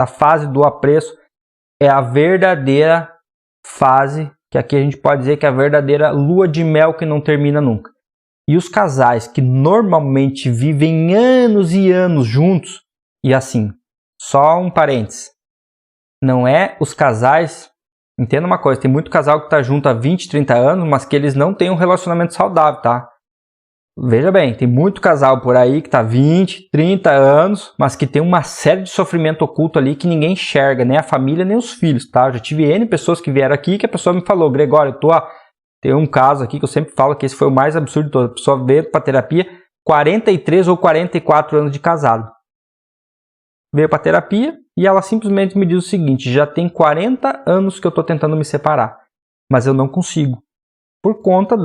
A fase do apreço é a verdadeira fase, que aqui a gente pode dizer que é a verdadeira lua de mel que não termina nunca. E os casais que normalmente vivem anos e anos juntos, e assim, só um parênteses, não é os casais, entenda uma coisa, tem muito casal que está junto há 20, 30 anos, mas que eles não têm um relacionamento saudável, tá? Veja bem, tem muito casal por aí que está 20, 30 anos, mas que tem uma série de sofrimento oculto ali que ninguém enxerga, nem a família, nem os filhos, tá? Eu já tive N pessoas que vieram aqui que a pessoa me falou, Gregório, tem um caso aqui que eu sempre falo que esse foi o mais absurdo de todos. A pessoa veio para terapia 43 ou 44 anos de casado. Veio para terapia e ela simplesmente me diz o seguinte, já tem 40 anos que eu estou tentando me separar, mas eu não consigo. Por conta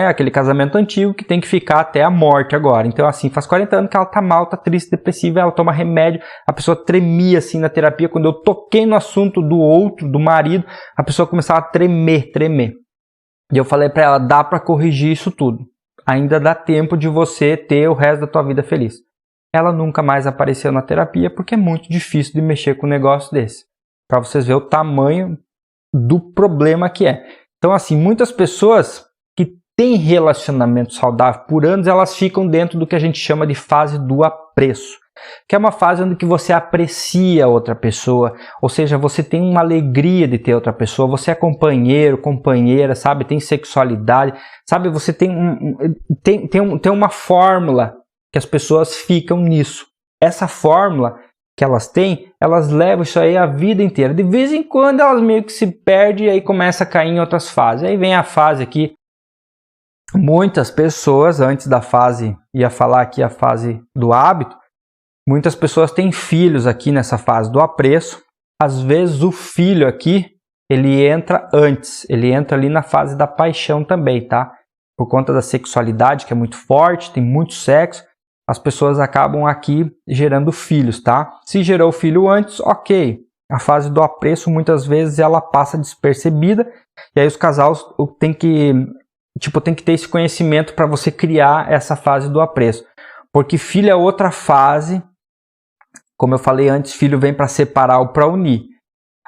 aquele casamento antigo que tem que ficar até a morte agora. Então, assim, faz 40 anos que ela tá mal, tá triste, depressiva, ela toma remédio, a pessoa tremia assim na terapia. Quando eu toquei no assunto do outro, do marido, a pessoa começava a tremer. E eu falei para ela, dá para corrigir isso tudo. Ainda dá tempo de você ter o resto da tua vida feliz. Ela nunca mais apareceu na terapia porque é muito difícil de mexer com um negócio desse. Para vocês verem o tamanho do problema que é. Então, assim, muitas pessoas que têm relacionamento saudável por anos, elas ficam dentro do que a gente chama de fase do apreço, que é uma fase onde que você aprecia outra pessoa, ou seja, você tem uma alegria de ter outra pessoa, você é companheiro, companheira, sabe, tem sexualidade, sabe, você tem uma fórmula que as pessoas ficam nisso. Essa fórmula que elas têm, elas levam isso aí a vida inteira. De vez em quando elas meio que se perdem e aí começa a cair em outras fases. Aí vem a fase aqui, muitas pessoas, antes da fase, ia falar aqui a fase do hábito, muitas pessoas têm filhos aqui nessa fase do apreço. Às vezes o filho aqui, ele entra antes, ele entra ali na fase da paixão também, tá? Por conta da sexualidade, que é muito forte, tem muito sexo, as pessoas acabam aqui gerando filhos, tá? Se gerou o filho antes, ok. A fase do apreço, muitas vezes, ela passa despercebida. E aí os casais têm que ter esse conhecimento para você criar essa fase do apreço. Porque filho é outra fase. Como eu falei antes, filho vem para separar ou para unir.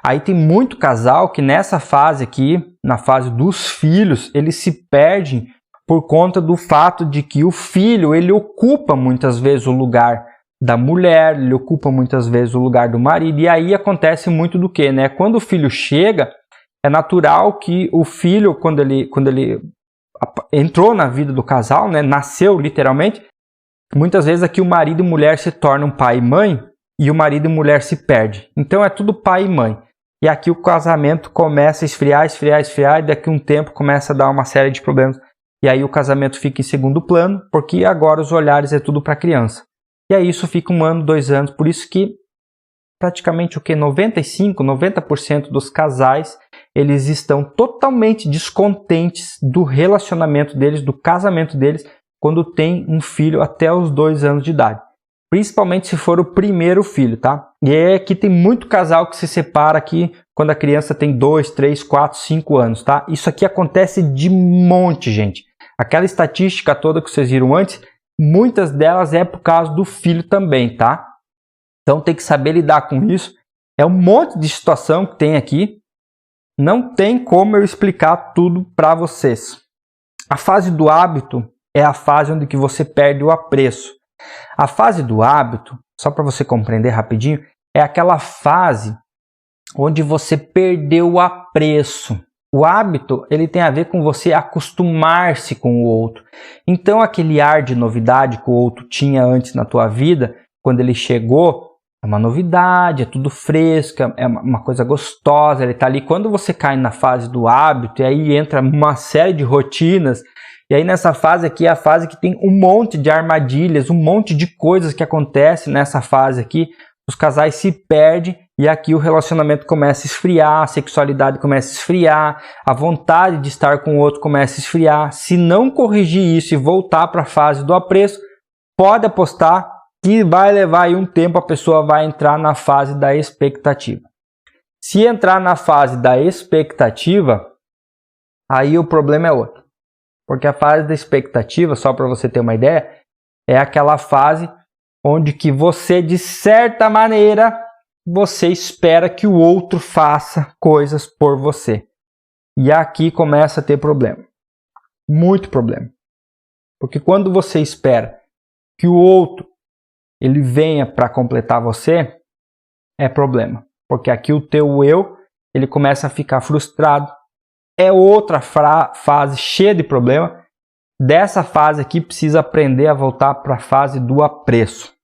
Aí tem muito casal que nessa fase aqui, na fase dos filhos, eles se perdem por conta do fato de que o filho, ele ocupa muitas vezes o lugar da mulher, ele ocupa muitas vezes o lugar do marido, e aí acontece muito do que, né? Quando o filho chega, é natural que o filho, quando ele entrou na vida do casal, né? Nasceu literalmente, muitas vezes aqui o marido e mulher se tornam pai e mãe, e o marido e mulher se perdem. Então é tudo pai e mãe. E aqui o casamento começa a esfriar, e daqui a um tempo começa a dar uma série de problemas. E aí o casamento fica em segundo plano, porque agora os olhares é tudo para a criança. E aí isso fica 1 ano, 2 anos, por isso que praticamente 90% dos casais, eles estão totalmente descontentes do relacionamento deles, do casamento deles, quando tem um filho até os 2 anos de idade. Principalmente se for o primeiro filho, tá? E aí aqui tem muito casal que se separa aqui quando a criança tem 2, 3, 4, 5 anos, tá? Isso aqui acontece de monte, gente. Aquela estatística toda que vocês viram antes, muitas delas é por causa do filho também, tá? Então tem que saber lidar com isso. É um monte de situação que tem aqui. Não tem como eu explicar tudo para vocês. A fase do hábito é a fase onde que você perde o apreço. A fase do hábito, só para você compreender rapidinho, é aquela fase onde você perdeu o apreço. O hábito, ele tem a ver com você acostumar-se com o outro. Então, aquele ar de novidade que o outro tinha antes na tua vida, quando ele chegou, é uma novidade, é tudo fresco, é uma coisa gostosa, ele está ali. Quando você cai na fase do hábito, e aí entra uma série de rotinas, e aí nessa fase aqui é a fase que tem um monte de armadilhas, um monte de coisas que acontecem nessa fase aqui, os casais se perdem, e aqui o relacionamento começa a esfriar, a sexualidade começa a esfriar, a vontade de estar com o outro começa a esfriar. Se não corrigir isso e voltar para a fase do apreço, pode apostar que vai levar aí um tempo, a pessoa vai entrar na fase da expectativa. Se entrar na fase da expectativa, aí o problema é outro. Porque a fase da expectativa, só para você ter uma ideia, é aquela fase onde que você, de certa maneira, você espera que o outro faça coisas por você. E aqui começa a ter problema. Muito problema. Porque quando você espera que o outro ele venha para completar você, é problema. Porque aqui o teu eu, ele começa a ficar frustrado. É outra fase cheia de problema. Dessa fase aqui precisa aprender a voltar para a fase do apreço.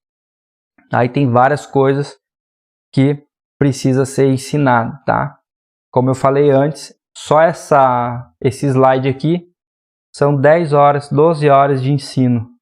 Aí tem várias coisas que precisa ser ensinado, tá? Como eu falei antes, só esse slide aqui são 10 horas, 12 horas de ensino